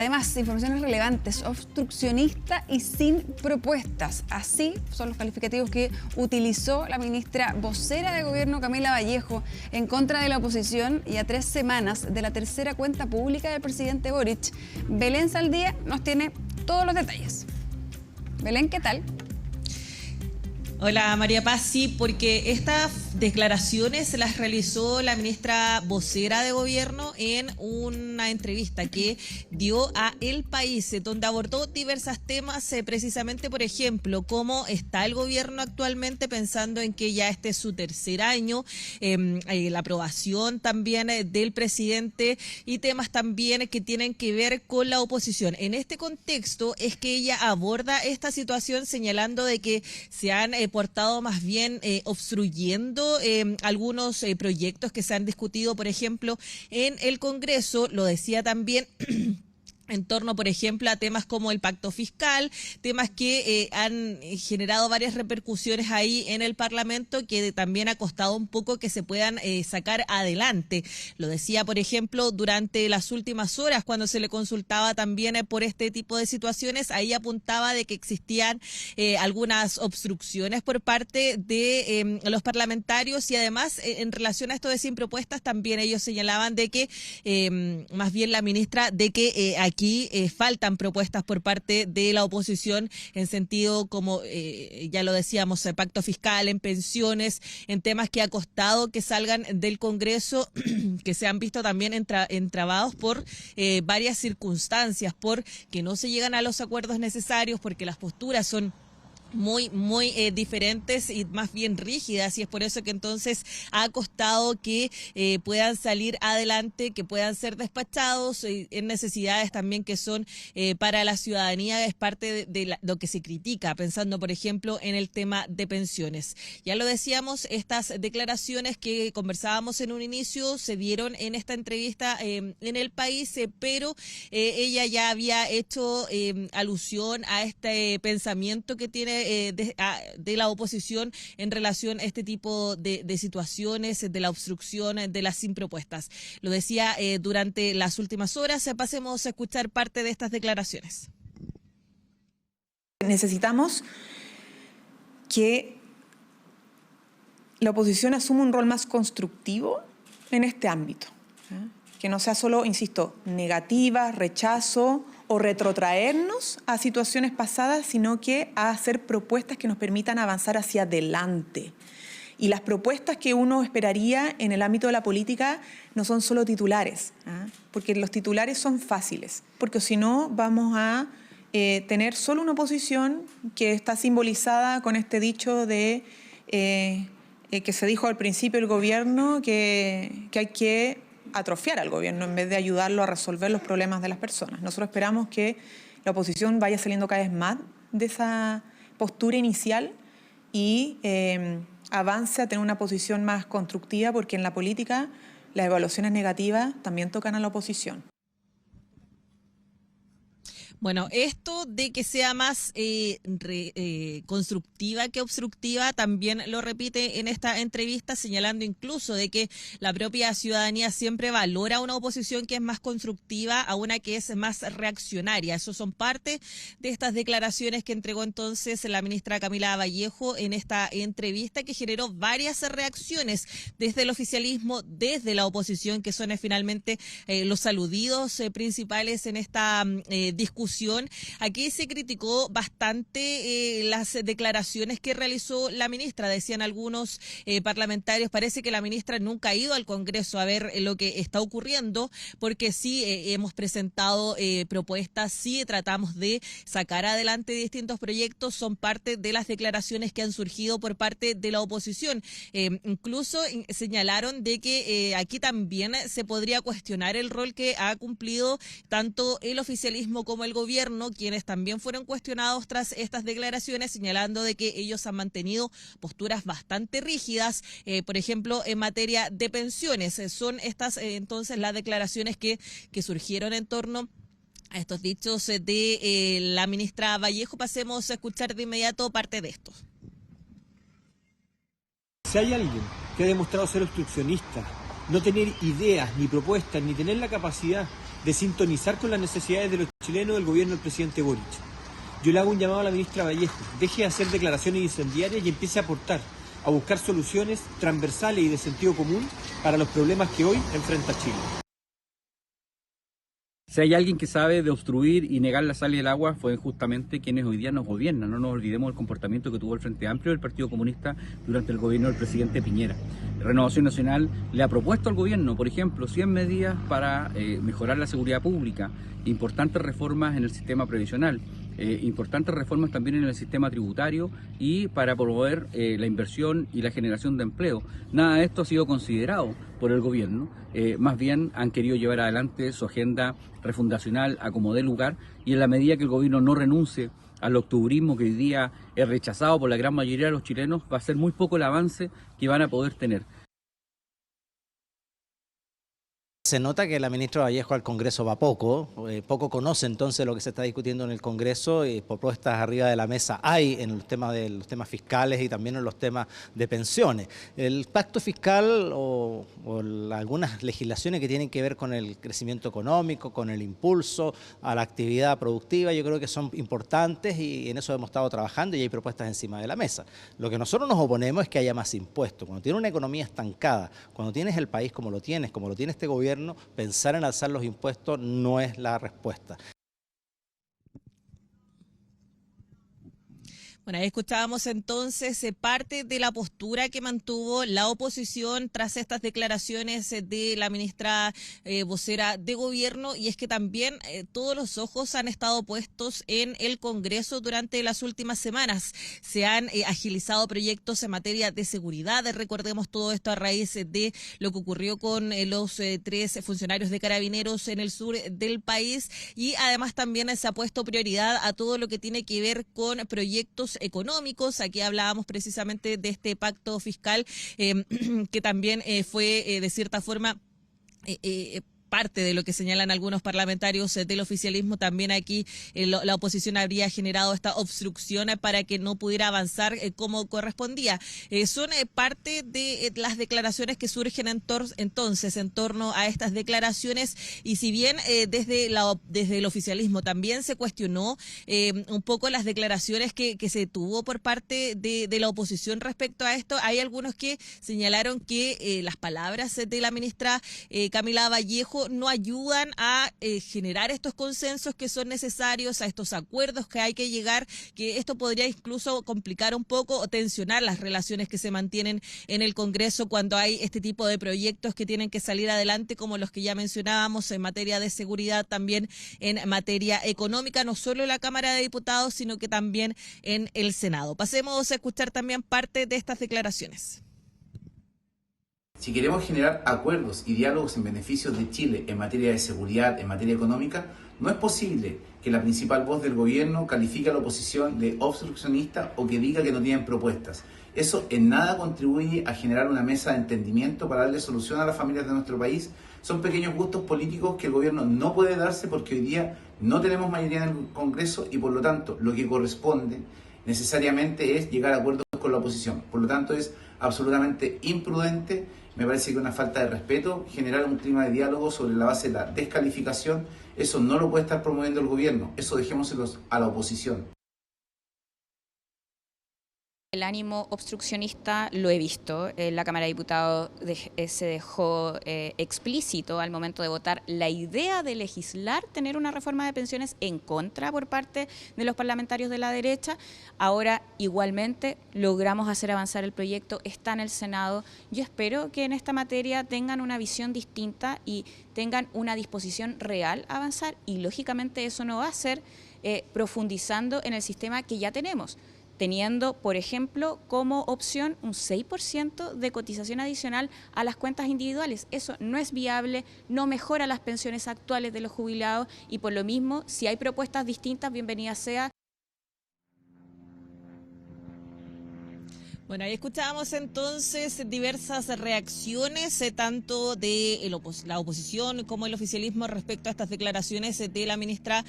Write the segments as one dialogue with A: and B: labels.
A: Además, informaciones relevantes, obstruccionista y sin propuestas. Así son los calificativos que utilizó la ministra vocera de Gobierno, Camila Vallejo, en contra de la oposición y a 3 semanas de la tercera cuenta pública del presidente Boric. Belén Saldía nos tiene todos los detalles. Belén, ¿qué tal?
B: Hola María Paz, sí, porque estas declaraciones se las realizó la ministra vocera de Gobierno en una entrevista que dio a El País, donde abordó diversos temas, precisamente, por ejemplo, cómo está el gobierno actualmente, pensando en que ya este es su tercer año, la aprobación también del presidente y temas también que tienen que ver con la oposición. En este contexto es que ella aborda esta situación señalando de que se han portado más bien obstruyendo algunos proyectos que se han discutido, por ejemplo, en el Congreso. Lo decía también en torno, por ejemplo, a temas como el pacto fiscal, temas que han generado varias repercusiones ahí en el Parlamento, que también ha costado un poco que se puedan sacar adelante. Lo decía, por ejemplo, durante las últimas horas, cuando se le consultaba también por este tipo de situaciones, ahí apuntaba de que existían algunas obstrucciones por parte de los parlamentarios, y además, en relación a esto de sin propuestas, también ellos señalaban de que, más bien la ministra, de que aquí faltan propuestas por parte de la oposición en sentido, como ya lo decíamos, el pacto fiscal, en pensiones, en temas que ha costado que salgan del Congreso, que se han visto también entrabados por varias circunstancias, porque no se llegan a los acuerdos necesarios, porque las posturas son muy diferentes y más bien rígidas, y es por eso que entonces ha costado que puedan salir adelante, que puedan ser despachados en necesidades también que son para la ciudadanía. Es parte de lo que se critica, pensando por ejemplo en el tema de pensiones. Ya lo decíamos, estas declaraciones que conversábamos en un inicio se dieron en esta entrevista en El País, pero ella ya había hecho alusión a este pensamiento que tiene de la oposición en relación a este tipo de situaciones, de la obstrucción, de las sin propuestas. Lo decía durante las últimas horas. Pasemos a escuchar parte de estas declaraciones.
C: Necesitamos que la oposición asuma un rol más constructivo en este ámbito, que no sea solo, insisto, negativa, rechazo o retrotraernos a situaciones pasadas, sino que a hacer propuestas que nos permitan avanzar hacia adelante. Y las propuestas que uno esperaría en el ámbito de la política no son solo titulares, porque los titulares son fáciles, porque si no vamos a tener solo una oposición que está simbolizada con este dicho de que se dijo al principio del gobierno, que hay que atrofiar al gobierno en vez de ayudarlo a resolver los problemas de las personas. Nosotros esperamos que la oposición vaya saliendo cada vez más de esa postura inicial y avance a tener una posición más constructiva, porque en la política las evaluaciones negativas también tocan a la oposición.
B: Bueno, esto de que sea más constructiva que obstructiva también lo repite en esta entrevista, señalando incluso de que la propia ciudadanía siempre valora una oposición que es más constructiva a una que es más reaccionaria. Eso son parte de estas declaraciones que entregó entonces la ministra Camila Vallejo en esta entrevista, que generó varias reacciones desde el oficialismo, desde la oposición, que son finalmente los aludidos principales en esta discusión. Aquí se criticó bastante las declaraciones que realizó la ministra. Decían algunos parlamentarios, parece que la ministra nunca ha ido al Congreso a ver lo que está ocurriendo, porque sí hemos presentado propuestas, sí tratamos de sacar adelante distintos proyectos, son parte de las declaraciones que han surgido por parte de la oposición. Incluso señalaron de que aquí también se podría cuestionar el rol que ha cumplido tanto el oficialismo como el gobierno, quienes también fueron cuestionados tras estas declaraciones, señalando de que ellos han mantenido posturas bastante rígidas, por ejemplo, en materia de pensiones. Son estas entonces las declaraciones que surgieron en torno a estos dichos de la ministra Vallejo. Pasemos a escuchar de inmediato parte de esto.
D: Si hay alguien que ha demostrado ser obstruccionista, no tener ideas ni propuestas, ni tener la capacidad de sintonizar con las necesidades de los chilenos del gobierno del presidente Boric. Yo le hago un llamado a la ministra Vallejo, deje de hacer declaraciones incendiarias y empiece a aportar, a buscar soluciones transversales y de sentido común para los problemas que hoy enfrenta Chile.
E: Si hay alguien que sabe de obstruir y negar la sal y el agua, fue justamente quienes hoy día nos gobiernan. No nos olvidemos del comportamiento que tuvo el Frente Amplio del Partido Comunista durante el gobierno del presidente Piñera. Renovación Nacional le ha propuesto al gobierno, por ejemplo, 100 medidas para mejorar la seguridad pública, importantes reformas en el sistema previsional, importantes reformas también en el sistema tributario y para promover la inversión y la generación de empleo. Nada de esto ha sido considerado por el gobierno, más bien han querido llevar adelante su agenda refundacional a como dé lugar, y en la medida que el gobierno no renuncie al octubrismo que hoy día es rechazado por la gran mayoría de los chilenos, va a ser muy poco el avance que van a poder tener.
F: Se nota que la ministra Vallejo al Congreso va poco conoce entonces lo que se está discutiendo en el Congreso, y propuestas arriba de la mesa hay en los temas fiscales y también en los temas de pensiones. El pacto fiscal o algunas legislaciones que tienen que ver con el crecimiento económico, con el impulso a la actividad productiva, yo creo que son importantes y en eso hemos estado trabajando y hay propuestas encima de la mesa. Lo que nosotros nos oponemos es que haya más impuestos. Cuando tienes una economía estancada, cuando tienes el país como lo tiene este gobierno, pensar en alzar los impuestos no es la respuesta.
B: Bueno, ahí escuchábamos entonces parte de la postura que mantuvo la oposición tras estas declaraciones de la ministra vocera de gobierno, y es que también todos los ojos han estado puestos en el Congreso durante las últimas semanas. Se han agilizado proyectos en materia de seguridad. Recordemos todo esto a raíz de lo que ocurrió con los 3 funcionarios de Carabineros en el sur del país, y además también se ha puesto prioridad a todo lo que tiene que ver con proyectos económicos. Aquí hablábamos precisamente de este pacto fiscal que también fue de cierta forma parte de lo que señalan algunos parlamentarios del oficialismo. También aquí la oposición habría generado esta obstrucción para que no pudiera avanzar como correspondía. Son parte de las declaraciones que surgen entonces en torno a estas declaraciones, y si bien desde el oficialismo también se cuestionó un poco las declaraciones que se tuvo por parte de la oposición respecto a esto, hay algunos que señalaron que las palabras de la ministra Camila Vallejo no ayudan a generar estos consensos que son necesarios, a estos acuerdos que hay que llegar, que esto podría incluso complicar un poco o tensionar las relaciones que se mantienen en el Congreso cuando hay este tipo de proyectos que tienen que salir adelante, como los que ya mencionábamos en materia de seguridad, también en materia económica, no solo en la Cámara de Diputados, sino que también en el Senado. Pasemos a escuchar también parte de estas declaraciones.
G: Si queremos generar acuerdos y diálogos en beneficio de Chile en materia de seguridad, en materia económica, no es posible que la principal voz del gobierno califique a la oposición de obstruccionista o que diga que no tienen propuestas. Eso en nada contribuye a generar una mesa de entendimiento para darle solución a las familias de nuestro país. Son pequeños gustos políticos que el gobierno no puede darse porque hoy día no tenemos mayoría en el Congreso y por lo tanto lo que corresponde necesariamente es llegar a acuerdos con la oposición. Por lo tanto es absolutamente imprudente, me parece que una falta de respeto, generar un clima de diálogo sobre la base de la descalificación. Eso no lo puede estar promoviendo el gobierno, eso dejémoselo a la oposición.
H: El ánimo obstruccionista lo he visto. La Cámara de Diputados se dejó explícito al momento de votar la idea de legislar, tener una reforma de pensiones en contra por parte de los parlamentarios de la derecha. Ahora igualmente logramos hacer avanzar el proyecto, está en el Senado. Yo espero que en esta materia tengan una visión distinta y tengan una disposición real a avanzar, y lógicamente eso no va a ser profundizando en el sistema que ya tenemos, teniendo, por ejemplo, como opción un 6% de cotización adicional a las cuentas individuales. Eso no es viable, no mejora las pensiones actuales de los jubilados, y por lo mismo, si hay propuestas distintas, bienvenida sea.
B: Bueno, ahí escuchábamos entonces diversas reacciones, tanto de la oposición como el oficialismo respecto a estas declaraciones de la ministra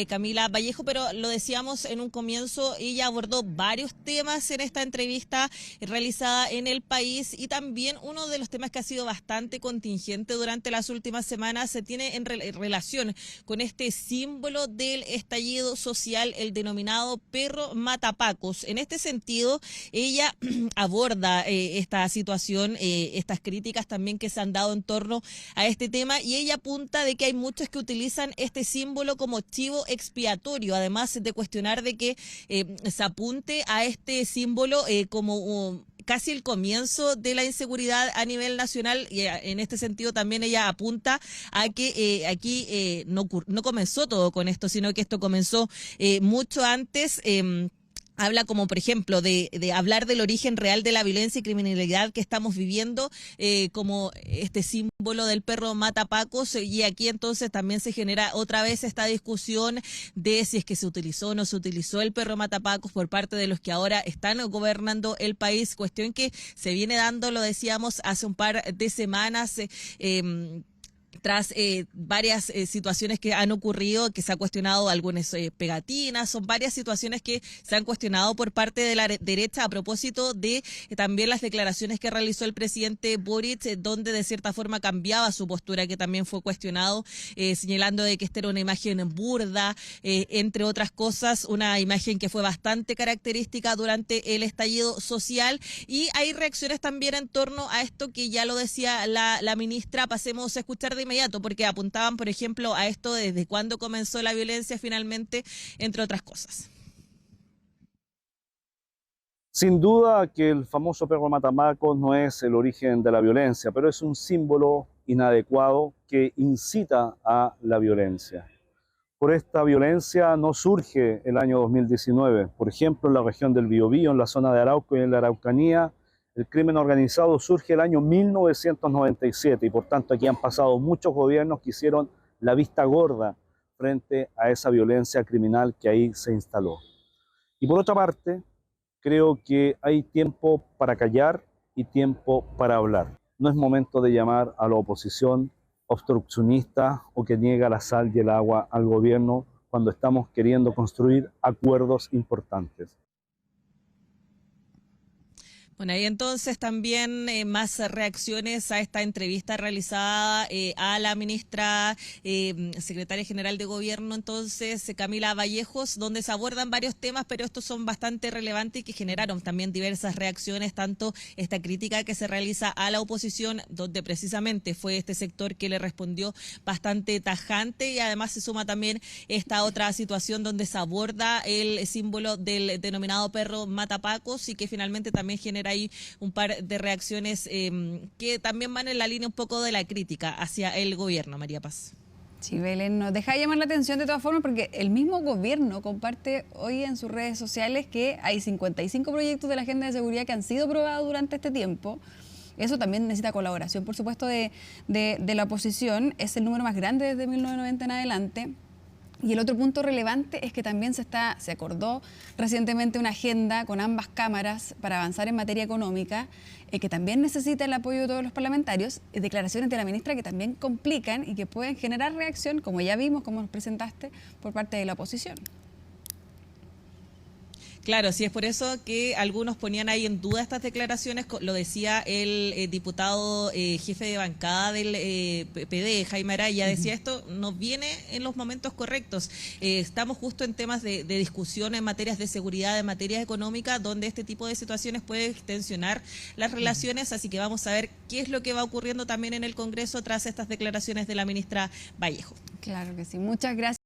B: Camila Vallejo, pero lo decíamos en un comienzo, ella abordó varios temas en esta entrevista realizada en El País, y también uno de los temas que ha sido bastante contingente durante las últimas semanas se tiene en relación con este símbolo del estallido social, el denominado perro matapacos. En este sentido, ella aborda esta situación, estas críticas también que se han dado en torno a este tema, y ella apunta de que hay muchos que utilizan este símbolo como chivo expiatorio, además de cuestionar de que se apunte a este símbolo como casi el comienzo de la inseguridad a nivel nacional, y en este sentido también ella apunta a que aquí no comenzó todo con esto, sino que esto comenzó mucho antes. Habla como, por ejemplo, de hablar del origen real de la violencia y criminalidad que estamos viviendo, como este símbolo del perro matapacos, y aquí entonces también se genera otra vez esta discusión de si es que se utilizó o no se utilizó el perro matapacos por parte de los que ahora están gobernando el país, cuestión que se viene dando, lo decíamos, hace un par de semanas, tras varias situaciones que han ocurrido, que se ha cuestionado algunas pegatinas, son varias situaciones que se han cuestionado por parte de la derecha a propósito de también las declaraciones que realizó el presidente Boric, donde de cierta forma cambiaba su postura, que también fue cuestionado, señalando de que esta era una imagen burda, entre otras cosas, una imagen que fue bastante característica durante el estallido social, y hay reacciones también en torno a esto que ya lo decía la ministra. Pasemos a escuchar de inmediato, porque apuntaban, por ejemplo, a esto desde cuándo comenzó la violencia finalmente, entre otras cosas.
I: Sin duda que el famoso perro matapacos no es el origen de la violencia, pero es un símbolo inadecuado que incita a la violencia. Por esta violencia no surge el año 2019. Por ejemplo, en la región del Biobío, en la zona de Arauco y en la Araucanía, el crimen organizado surge el año 1997 y por tanto aquí han pasado muchos gobiernos que hicieron la vista gorda frente a esa violencia criminal que ahí se instaló. Y por otra parte, creo que hay tiempo para callar y tiempo para hablar. No es momento de llamar a la oposición obstruccionista o que niega la sal y el agua al gobierno cuando estamos queriendo construir acuerdos importantes.
B: Bueno, y entonces también más reacciones a esta entrevista realizada a la ministra secretaria general de Gobierno, entonces Camila Vallejos, donde se abordan varios temas, pero estos son bastante relevantes y que generaron también diversas reacciones, tanto esta crítica que se realiza a la oposición, donde precisamente fue este sector que le respondió bastante tajante, y además se suma también esta otra situación donde se aborda el símbolo del denominado perro matapacos, y que finalmente también genera ahí un par de reacciones que también van en la línea un poco de la crítica hacia el gobierno. María Paz.
A: Sí, Belén, nos deja llamar la atención de todas formas, porque el mismo gobierno comparte hoy en sus redes sociales que hay 55 proyectos de la agenda de seguridad que han sido aprobados durante este tiempo. Eso también necesita colaboración, por supuesto, de la oposición. Es el número más grande desde 1990 en adelante. Y el otro punto relevante es que también se acordó recientemente una agenda con ambas cámaras para avanzar en materia económica, que también necesita el apoyo de todos los parlamentarios, declaraciones de la ministra que también complican y que pueden generar reacción, como ya vimos, como nos presentaste, por parte de la oposición.
B: Claro, sí, es por eso que algunos ponían ahí en duda estas declaraciones, lo decía el diputado jefe de bancada del PD, Jaime Araya, decía esto no viene en los momentos correctos. Estamos justo en temas de discusión en materias de seguridad, en materias económicas, donde este tipo de situaciones puede extensionar las relaciones, así que vamos a ver qué es lo que va ocurriendo también en el Congreso tras estas declaraciones de la ministra Vallejo.
A: Claro que sí, muchas gracias.